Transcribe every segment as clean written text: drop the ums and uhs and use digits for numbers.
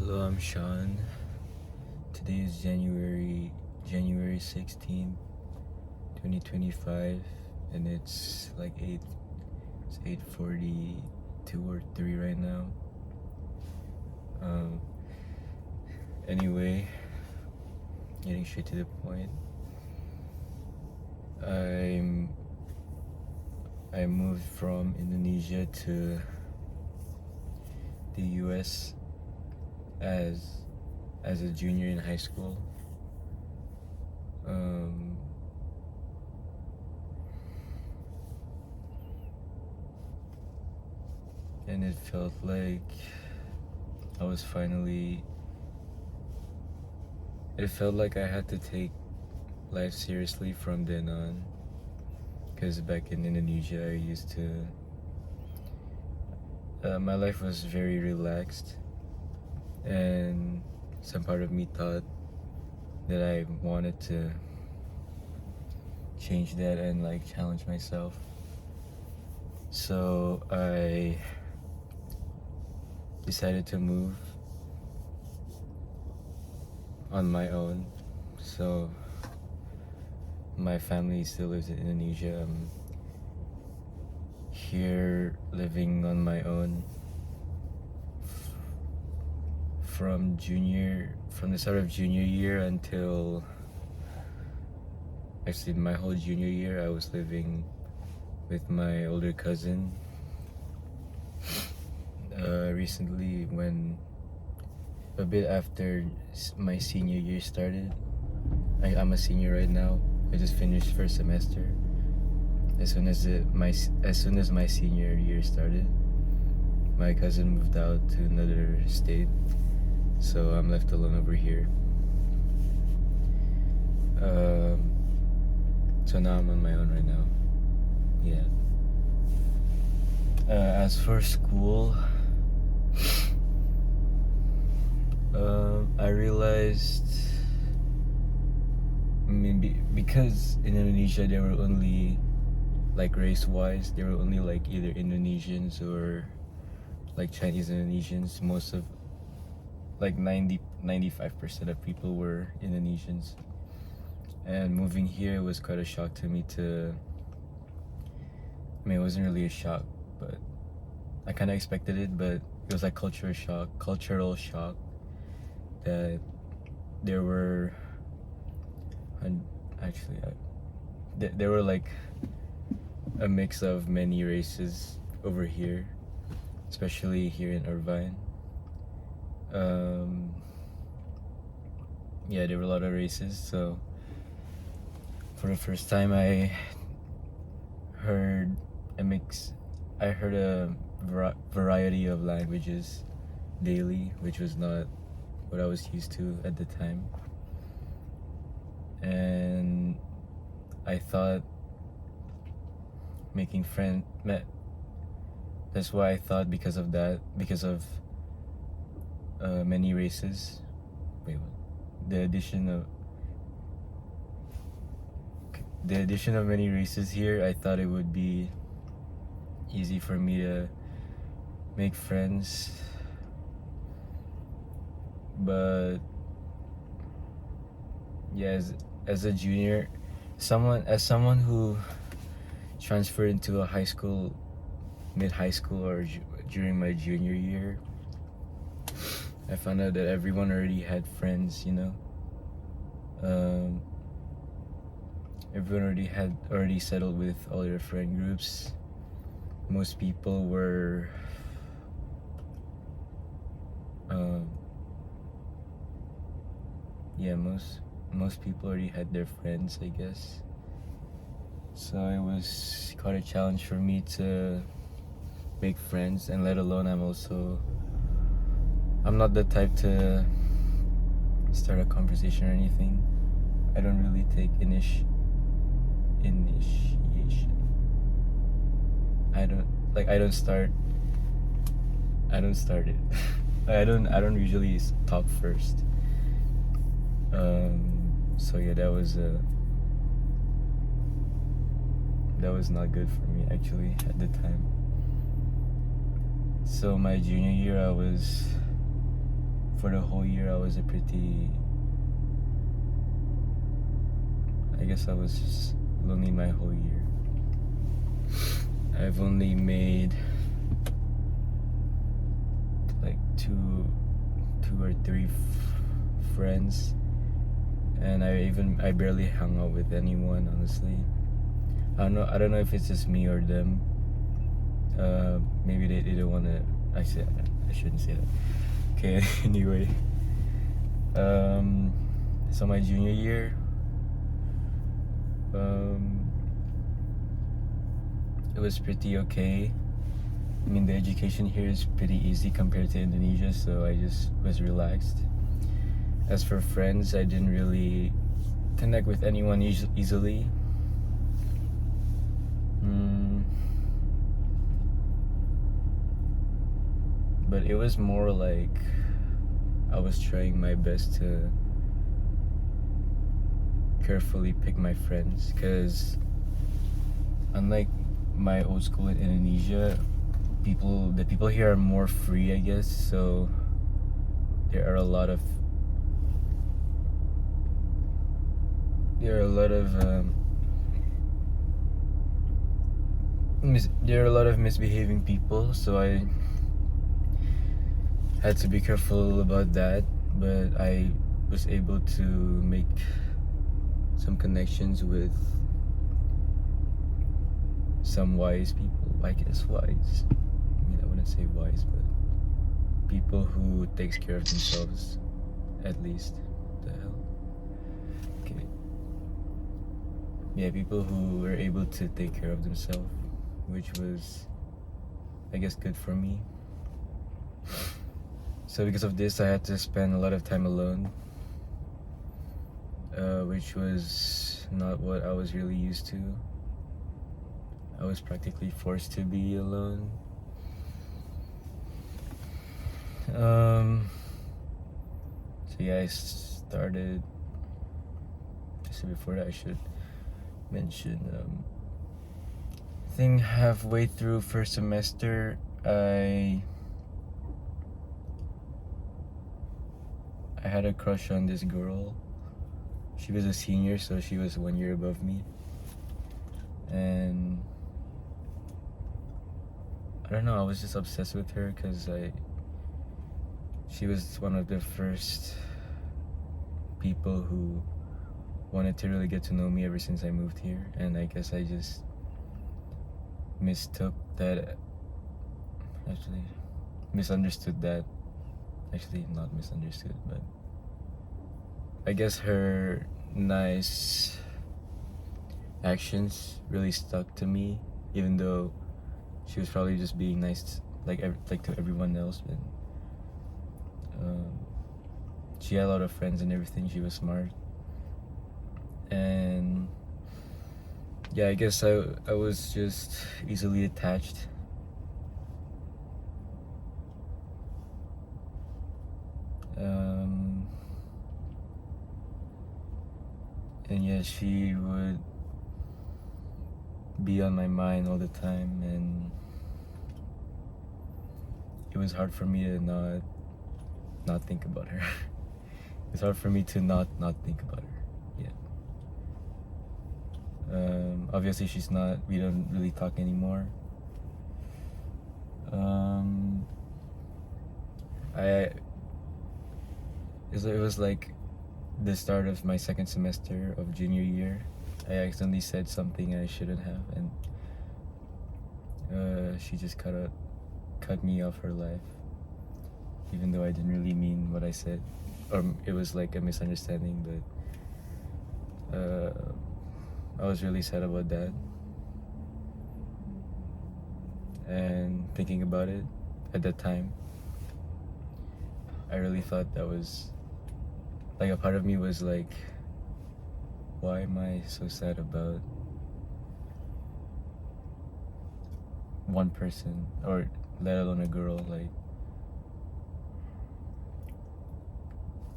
Hello, I'm Sean. Today is January 16th, 2025, and it's like 8:42 or 3 right now. Anyway, getting straight to the point. I moved from Indonesia to the US as a junior in high school. And it felt like I was finally it felt like I had to take life seriously from then on, because back in Indonesia I used to my life was very relaxed, and some part of me thought that I wanted to change that and like challenge myself. So I decided to move on my own. So my family still lives in Indonesia. I'm here living on my own from the start of junior year until actually my whole junior year. I was living with my older cousin. Recently, when a bit after my senior year started, I'm a senior right now. I just finished first semester. As soon as my senior year started, my cousin moved out to another state, so I'm left alone over here. So now I'm on my own right now. Yeah. As for school, I realized, because in Indonesia there were only, like race-wise, there were only like either Indonesians or like Chinese Indonesians. Most of, like 95% of people were Indonesians. And moving here was quite a shock to me it wasn't really a shock, but I kind of expected it, but it was like cultural shock that there were there were like a mix of many races over here, especially here in Irvine. Yeah, there were a lot of races. So for the first time I heard a variety of languages daily, which was not what I was used to at the time. And I thought that's why I thought because of many races, the addition of many races here, I thought it would be easy for me to make friends. But yeah, as a junior, someone who transferred into a high school, mid-high school, or during my junior year, I found out that everyone already had friends, everyone already settled with all their friend groups. Most people were most people already had their friends, I guess. So it was quite a challenge for me to make friends, and let alone I'm not the type to start a conversation or anything. I don't really take initiation. I don't start it. I don't usually talk first. So yeah, that was not good for me actually at the time. So my junior year, I was for the whole year, I guess I was just lonely my whole year. I've only made like two or three friends, and I barely hung out with anyone, honestly. I don't know if it's just me or them. Maybe they don't want to. I shouldn't say that. Okay. Anyway, so my junior year, it was pretty okay. I mean, the education here is pretty easy compared to Indonesia, so I just was relaxed. As for friends, I didn't really connect with anyone easily. But it was more like I was trying my best to carefully pick my friends, because unlike my old school in Indonesia, the people here are more free, I guess. So there are a lot of misbehaving people, so I had to be careful about that. But I was able to make some connections with some wise people. I guess wise. I mean, I wouldn't say wise, but people who takes care of themselves, at least. What the hell? Okay. Yeah, people who were able to take care of themselves, which was, I guess, good for me. So because of this, I had to spend a lot of time alone, which was not what I was really used to. I was practically forced to be alone. So yeah, I started. So before that, I should mention. I think halfway through first semester, I had a crush on this girl. She was a senior, so she was 1 year above me, and I don't know, I was just obsessed with her because she was one of the first people who wanted to really get to know me ever since I moved here, and I guess I just misunderstood that. Actually, not misunderstood, but I guess her nice actions really stuck to me, even though she was probably just being nice, like to everyone else. But she had a lot of friends and everything. She was smart, and yeah, I guess I was just easily attached. And yeah, she would be on my mind all the time, and it was hard for me to not think about her. It's hard for me to not think about her. Yeah. Obviously, we don't really talk anymore. It was like the start of my second semester of junior year. I accidentally said something I shouldn't have, and she just cut me off her life, even though I didn't really mean what I said, or it was like a misunderstanding. But I was really sad about that, and thinking about it at that time, I really thought that was like, a part of me was like, why am I so sad about one person, or let alone a girl?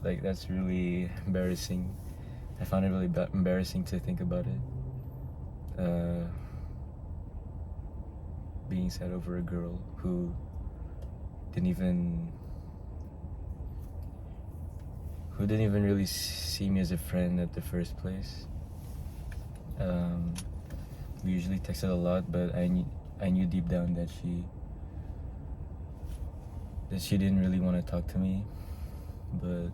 Like that's really embarrassing. I found it really embarrassing to think about it. Being sad over a girl who didn't even who didn't even really see me as a friend at the first place. We usually texted a lot, but I knew deep down that she didn't really want to talk to me, but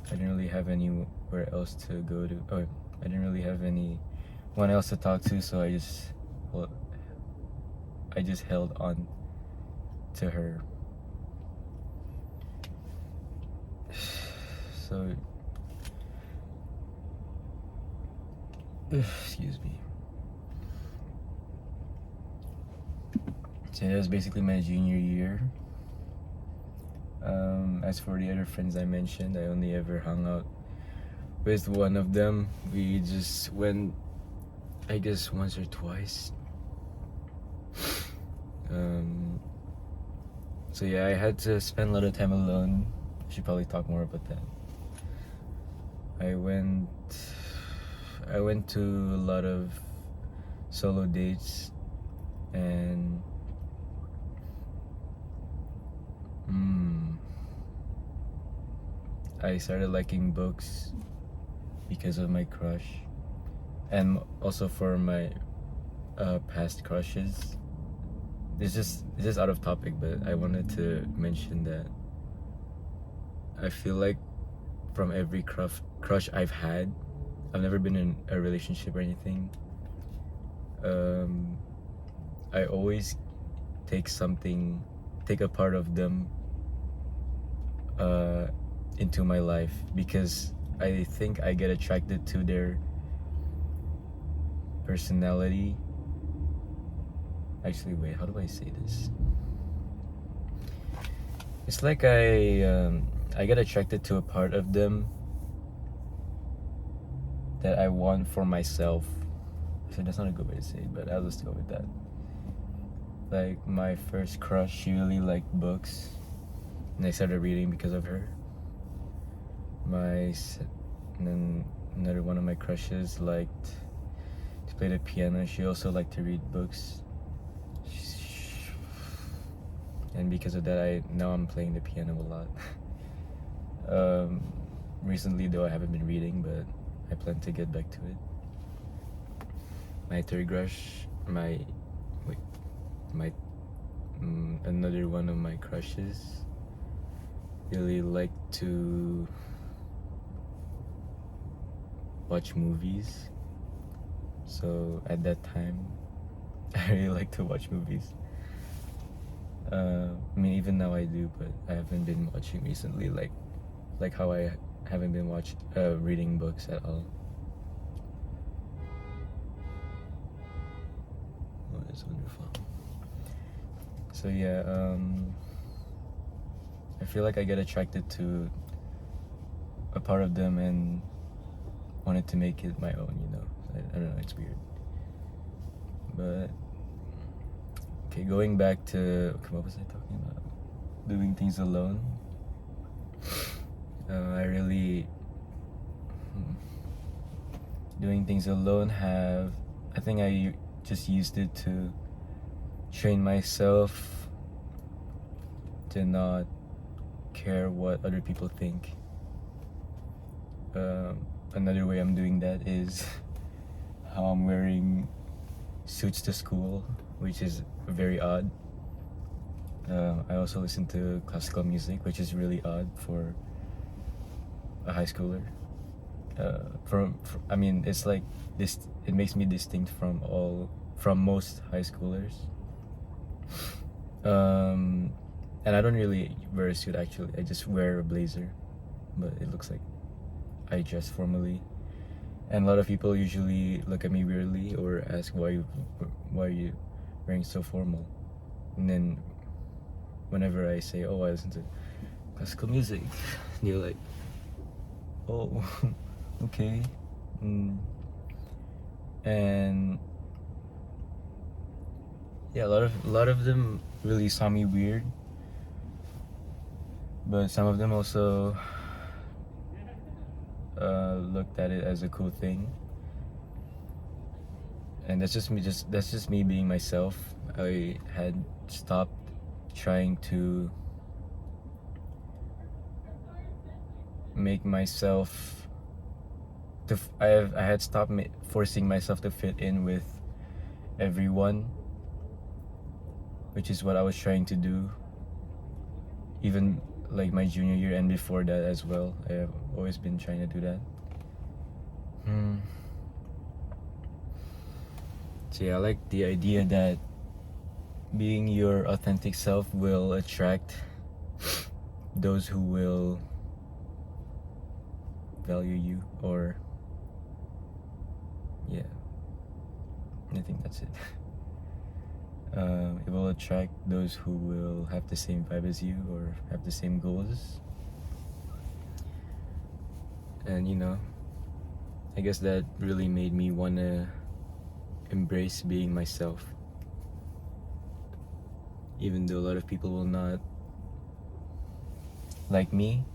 I didn't really have anywhere else to go to, or I didn't really have anyone else to talk to, so I just held on to her. So excuse me. So that was basically my junior year. As for the other friends I mentioned, I only ever hung out with one of them. We just went, I guess, once or twice. So yeah, I had to spend a lot of time alone. I should probably talk more about that. I went to a lot of solo dates, and I started liking books because of my crush, and also for my past crushes. It's just out of topic, but I wanted to mention that I feel like from every crush I've had, I've never been in a relationship or anything. I always take a part of them into my life, because I think I get attracted to their personality. Actually, wait, how do I say this? It's like I get attracted to a part of them that I want for myself. So that's not a good way to say it, but I'll just go with that. Like, my first crush, she really liked books, and I started reading because of her. And then another one of my crushes liked to play the piano. She also liked to read books. And because of that, now I'm playing the piano a lot. Recently, though, I haven't been reading, but I plan to get back to it. My third crush, another one of my crushes, really liked to watch movies. So at that time, I really like to watch movies. I mean, even now I do, but I haven't been watching recently, like how I haven't been reading books at all. Oh, that's wonderful. So yeah, I feel like I get attracted to a part of them and wanted to make it my own, you know. I don't know, it's weird. But okay, going back to what was I talking about? Doing things alone. Doing things alone I think I just used it to train myself to not care what other people think. Another way I'm doing that is how I'm wearing suits to school, which is very odd. I also listen to classical music, which is really odd for a high schooler. I mean, it's like this. It makes me distinct from most high schoolers. And I don't really wear a suit, actually. I just wear a blazer, but it looks like I dress formally. And a lot of people usually look at me weirdly or ask why are you wearing so formal. And then whenever I say, oh, I listen to classical music, they're like, oh, okay. And yeah, a lot of them really saw me weird, but some of them also looked at it as a cool thing. And that's just me being myself. I had stopped trying to make myself I had stopped forcing myself to fit in with everyone, which is what I was trying to do even like my junior year and before that as well. I have always been trying to do that. So yeah, I like the idea that being your authentic self will attract those who will value you, or yeah, I think that's it. It will attract those who will have the same vibe as you or have the same goals. And you know, I guess that really made me wanna embrace being myself, even though a lot of people will not like me.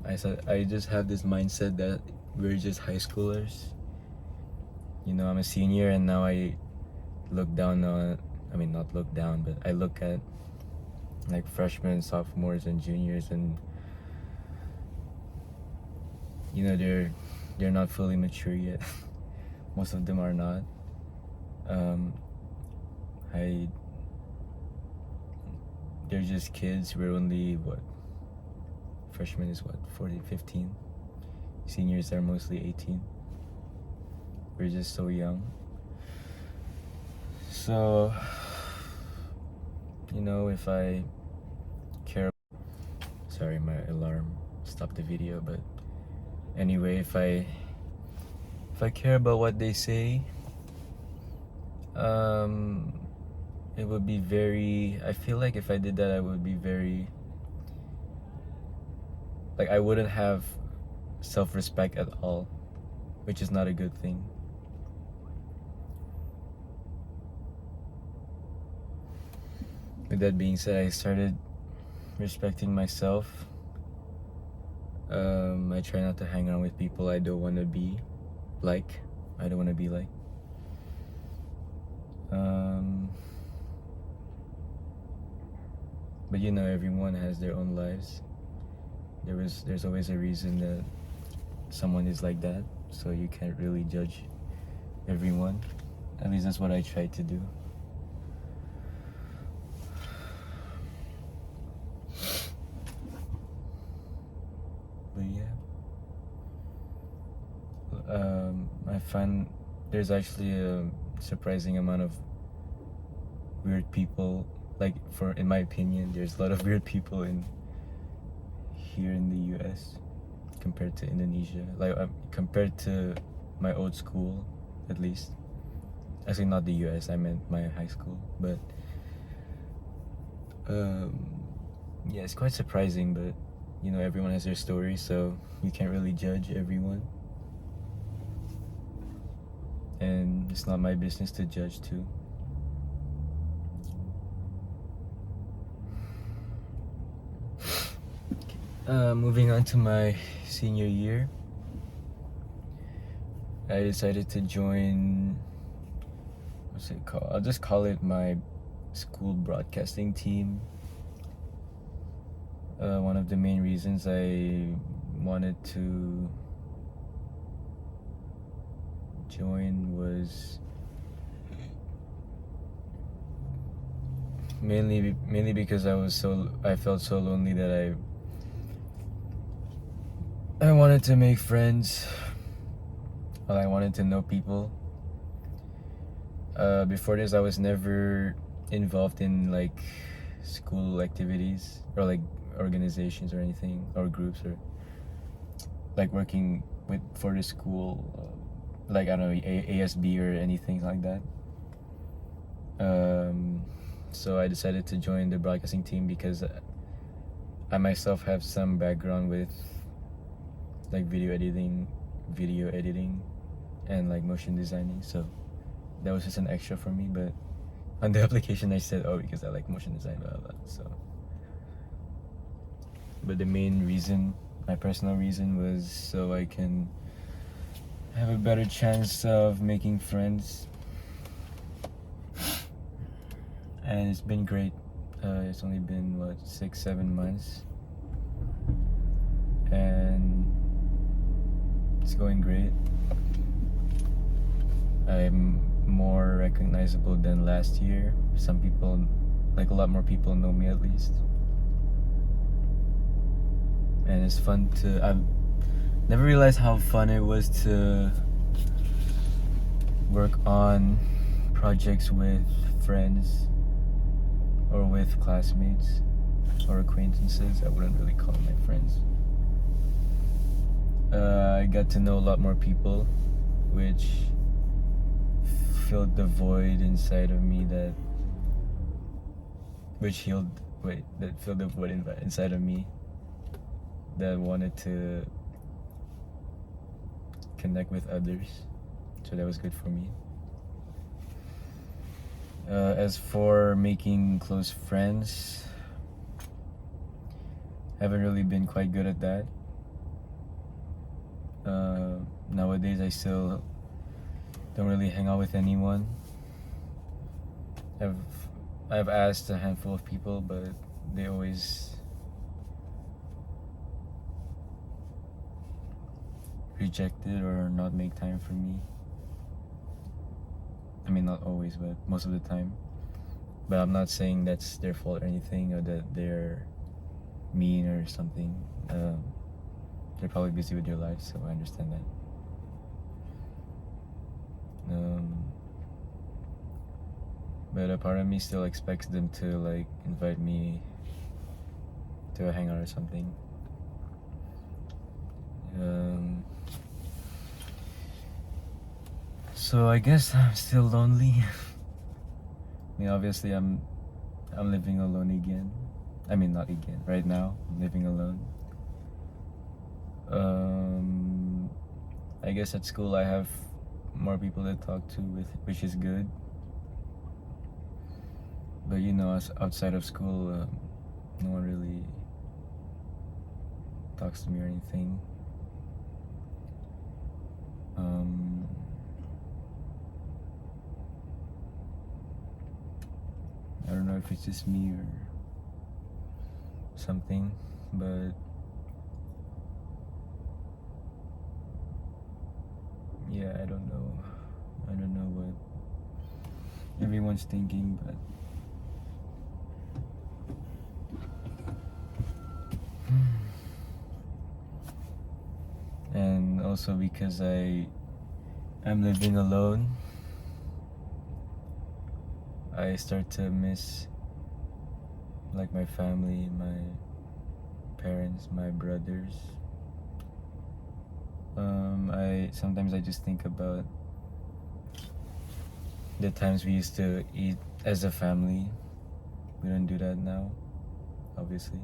I just have this mindset that we're just high schoolers. You know, I'm a senior and now I look down on, I mean not look down, but I look at like freshmen, sophomores and juniors, and you know, they're not fully mature yet. Most of them are not. They're just kids. We're only what, freshman is what, 14, 15. Seniors are mostly 18. We're just so young. So, you know, if I care, sorry, my alarm stopped the video, but anyway, if I care about what they say, it would be very, I feel like if I did that, I would be very, like, I wouldn't have self-respect at all, which is not a good thing. With that being said, I started respecting myself. I try not to hang around with people I don't want to be like. I don't want to be like. But you know, everyone has their own lives. There's always a reason that someone is like that, so you can't really judge everyone. At least that's what I try to do. But yeah, I find there's actually a surprising amount of weird people. Like, in my opinion, there's a lot of weird people here in the US compared to Indonesia. Like, compared to my old school, at least. Actually, not the US. I meant my high school. But yeah, it's quite surprising. But you know, everyone has their story, so you can't really judge everyone. And it's not my business to judge too. Moving on to my senior year, I decided to join, what's it called? I'll just call it my school broadcasting team. One of the main reasons I wanted to join was mainly because I felt so lonely that I wanted to make friends. Well, I wanted to know people. Before this, I was never involved in like school activities or like organizations or anything, or groups, or like working for the school, like I don't know, ASB or anything like that. So I decided to join the broadcasting team because I myself have some background with like video editing, and like motion designing. So that was just an extra for me. But on the application, I said, oh, because I like motion design, blah blah. So, but the main reason, my personal reason, was so I can have a better chance of making friends. And it's been great. It's only been what, 6-7 months. and it's going great. I'm more recognizable than last year. Some people, like a lot more people, know me at least. And it's fun to. I've never realized how fun it was to work on projects with friends or with classmates or acquaintances. I wouldn't really call them my friends. I got to know a lot more people, which filled the void inside of me that filled the void inside of me that wanted to connect with others. So that was good for me. As for making close friends, I haven't really been quite good at that. Nowadays I still don't really hang out with anyone. I've asked a handful of people, but they always reject it or not make time for me. I mean, not always, but most of the time. But I'm not saying that's their fault or anything, or that they're mean or something. They're probably busy with their lives, so I understand that. But a part of me still expects them to like invite me to a hangout or something. So I guess I'm still lonely. I mean, obviously I'm living alone again. I mean, not again. Right now, I'm living alone. I guess at school I have more people to talk to with, which is good. But you know, outside of school, no one really talks to me or anything. I don't know if it's just me or something, but yeah, I don't know what everyone's thinking, but and also because I'm living alone, I start to miss like my family, my parents, my brothers. Sometimes I just think about the times we used to eat as a family. We don't do that now, obviously.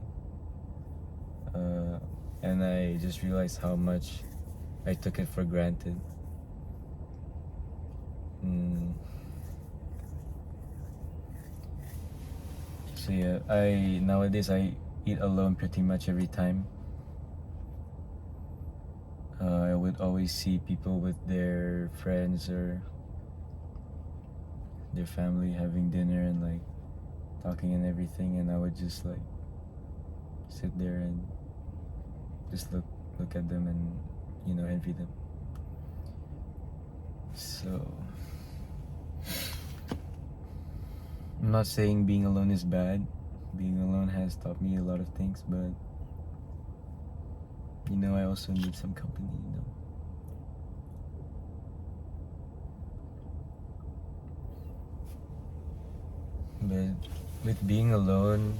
And I just realized how much I took it for granted. So yeah, nowadays I eat alone pretty much every time. I would always see people with their friends or their family having dinner and like talking and everything, and I would just like sit there and just look at them and, you know, envy them. So I'm not saying being alone is bad. Being alone has taught me a lot of things, but you know, I also need some company, you know. But with being alone,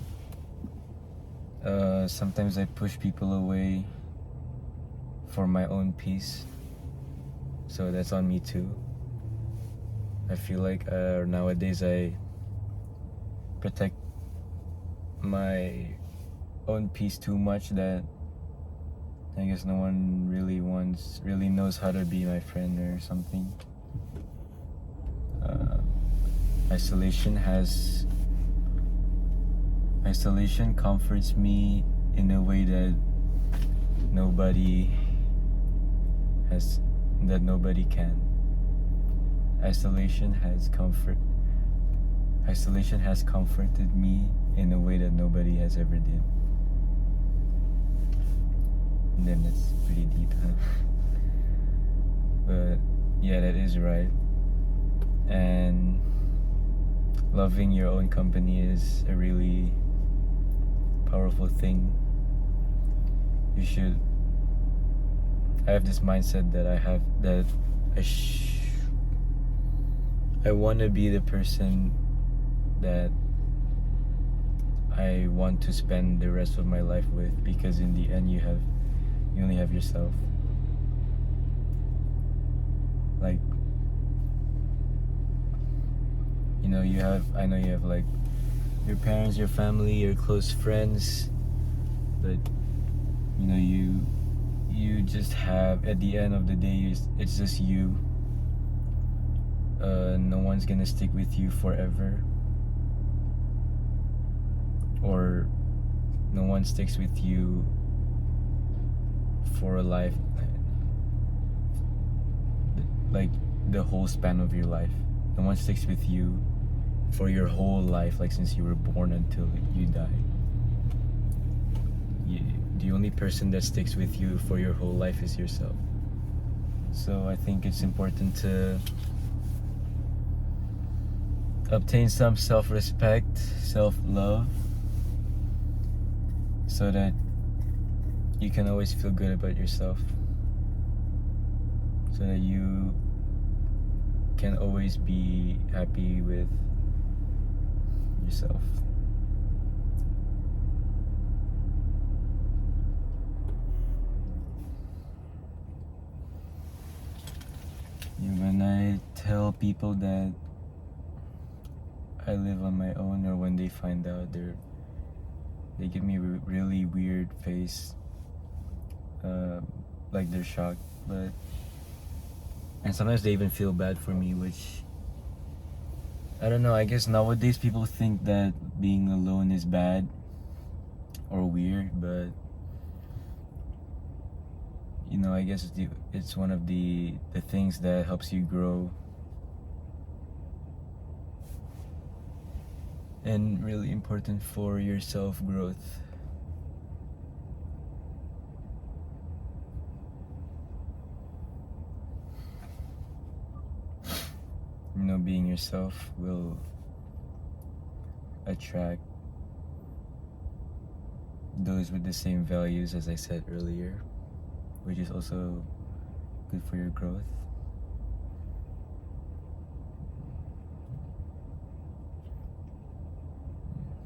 sometimes I push people away for my own peace. So that's on me too. I feel like nowadays I protect my own peace too much, that I guess no one really knows how to be my friend or something. Isolation comforts me in a way that nobody can. Isolation has comforted me in a way that nobody has ever did. And then that's pretty deep, huh? But yeah, that is right. And loving your own company is a really powerful thing. You should. I have this mindset that I want to be the person that I want to spend the rest of my life with, because in the end you only have yourself. Like, I know you have like your parents, your family, your close friends, but you just have, at the end of the day, it's just you. No one's gonna stick with you forever, or no one sticks with you for a life, like the whole span of your life. No one sticks with you for your whole life, like since you were born until you die. The only person that sticks with you for your whole life is yourself. So I think it's important to obtain some self-respect, self-love, so that you can always feel good about yourself, so that you can always be happy with yourself. When I tell people that I live on my own, or when they find out, they give me a really weird face, like they're shocked, and sometimes they even feel bad for me, which I don't know. I guess nowadays people think that being alone is bad or weird, but I guess it's one of the things that helps you grow, and really important for your self-growth. Being yourself will attract those with the same values, as I said earlier, which is also good for your growth.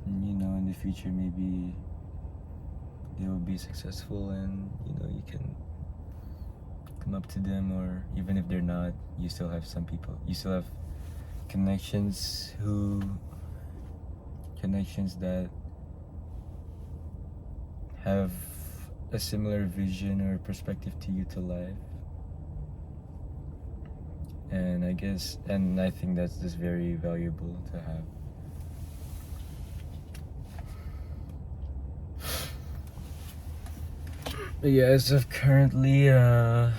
In the future, maybe they will be successful, and you can come up to them, or even if they're not, you still have you still have connections that have a similar vision or perspective to you to life. And I think that's just very valuable to have. But yeah, as of currently, I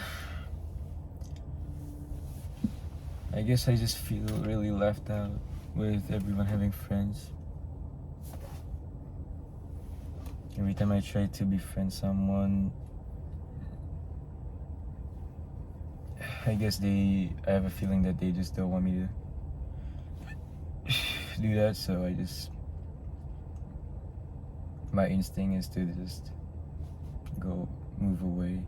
guess I just feel really left out with everyone having friends. Every time I try to befriend someone, I guess I have a feeling that they just don't want me to do that, so my instinct is to just move away,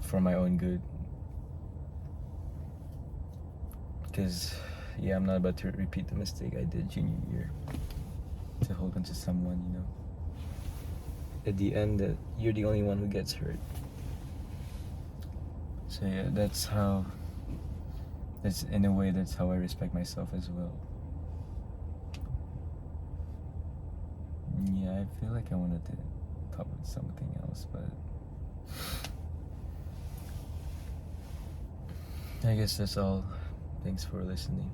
for my own good. Because I'm not about to repeat the mistake I did junior year, to hold on to someone, at the end that you're the only one who gets hurt. So yeah, in a way, that's how I respect myself as well. Yeah, I feel like I wanted to talk about something else, but I guess that's all. Thanks for listening.